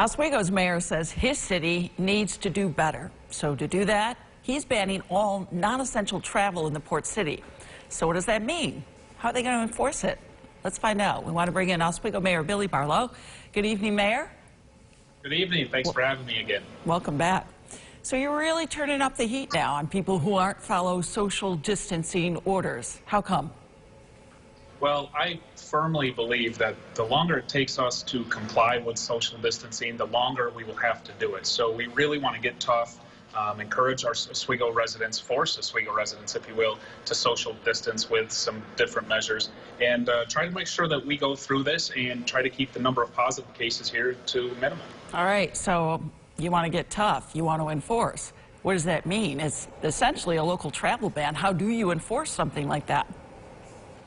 Oswego's mayor says his city needs to do better. So to do that, he's banning all non-essential travel in the port city. So what does that mean? How are they going to enforce it? Let's find out. We want to bring in Oswego Mayor Billy Barlow. Good evening, Mayor. Good evening. Thanks for having me again. Welcome back. So you're really turning up the heat now on people who aren't follow social distancing orders. How come? Well, I firmly believe that the longer it takes us to comply with social distancing, the longer we will have to do it. So we really want to get tough, encourage our Oswego residents, force Oswego residents, if you will, to social distance with some different measures, and try to make sure that we go through this and try to keep the number of positive cases here to minimum. All right, so you want to get tough, you want to enforce. What does that mean? It's essentially a local travel ban. How do you enforce something like that?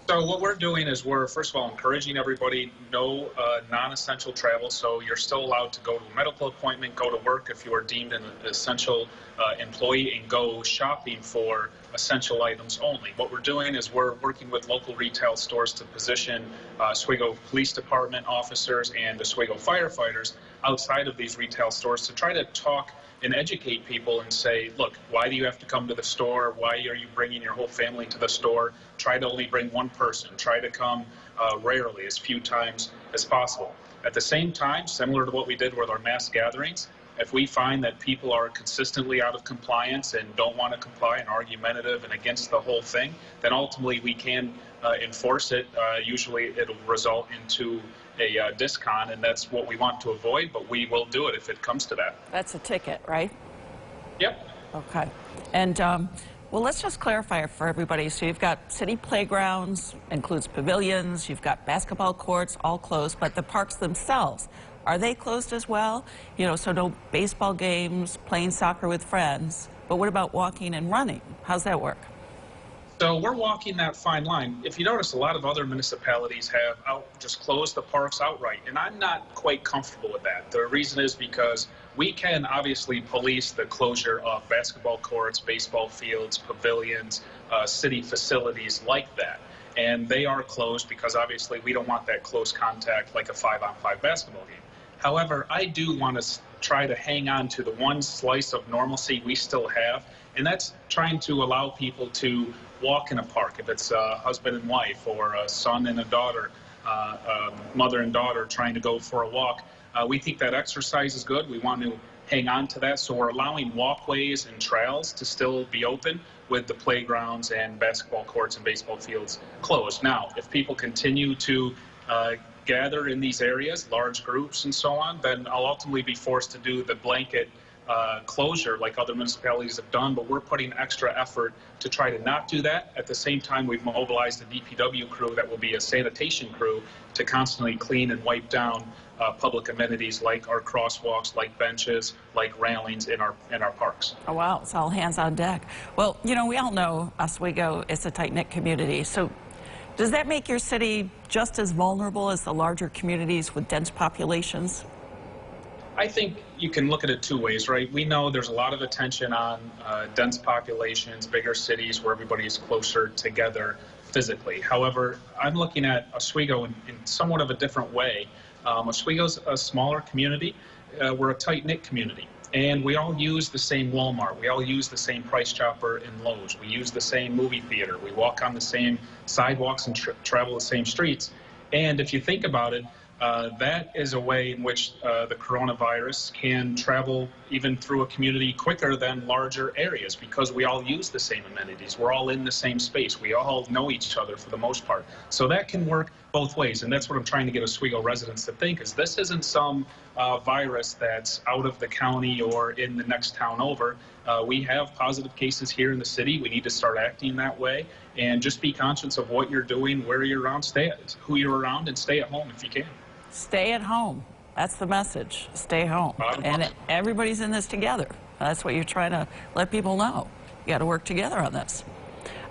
So what we're doing is we're, first of all, encouraging everybody, no non-essential travel. So you're still allowed to go to a medical appointment, go to work if you are deemed an essential employee, and go shopping for essential items only. What we're doing is we're working with local retail stores to position Oswego Police Department officers and Oswego firefighters outside of these retail stores to try to talk and educate people and say, look, why do you have to come to the store? Why are you bringing your whole family to the store? Try to only bring one person. Try to come rarely, as few times as possible. At the same time, similar to what we did with our mass gatherings, if we find that people are consistently out of compliance and don't want to comply and argumentative and against the whole thing, then ultimately we can enforce it. Usually it'll result into a discon, and that's what we want to avoid, but we will do it if it comes to that. That's a ticket, right? Yep. Okay. And, well, let's just clarify for everybody. So you've got city playgrounds, includes pavilions, you've got basketball courts, all closed, but the parks themselves, are they closed as well? You know, so no baseball games, playing soccer with friends, but what about walking and running? How's that work? So we're walking that fine line. If you notice, a lot of other municipalities have just closed the parks outright, and I'm not quite comfortable with that. The reason is because we can obviously police the closure of basketball courts, baseball fields, pavilions, city facilities like that. And they are closed because obviously we don't want that close contact like a 5-on-5 basketball game. However, I do want to try to hang on to the one slice of normalcy we still have, and that's trying to allow people to walk in a park. If it's a husband and wife or a son and a daughter, mother and daughter trying to go for a walk, we think that exercise is good. We want to hang on to that, so we're allowing walkways and trails to still be open with the playgrounds and basketball courts and baseball fields closed. Now, if people continue to gather in these areas, large groups and so on, then I'll ultimately be forced to do the blanket closure like other municipalities have done, but we're putting extra effort to try to not do that. At the same time, we've mobilized a DPW crew that will be a sanitation crew to constantly clean and wipe down public amenities like our crosswalks, like benches, like railings in our parks. Oh, wow. It's all hands on deck. Well, you know, we all know Oswego is a tight-knit community. So does that make your city just as vulnerable as the larger communities with dense populations? I think you can look at it two ways, right? We know there's a lot of attention on dense populations, bigger cities where everybody is closer together physically. However, I'm looking at Oswego in somewhat of a different way. Oswego's a smaller community. We're a tight-knit community. And we all use the same Walmart. We all use the same Price Chopper and Lowe's. We use the same movie theater. We walk on the same sidewalks and travel the same streets. And if you think about it, that is a way in which the coronavirus can travel even through a community quicker than larger areas because we all use the same amenities. We're all in the same space. We all know each other for the most part. So that can work both ways, and that's what I'm trying to get Oswego residents to think, is this isn't some virus that's out of the county or in the next town over. We have positive cases here in the city. We need to start acting that way, and just be conscious of what you're doing, where you're around, who you're around, and stay at home if you can. Stay at home. That's the message. Stay home. And everybody's in this together. That's what you're trying to let people know. You got to work together on this.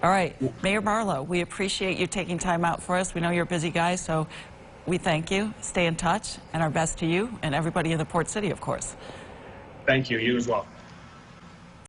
All right, Mayor Barlow, we appreciate you taking time out for us. We know you're a busy guy, so we thank you. Stay in touch, and our best to you and everybody in the Port City, of course. Thank you. You as well.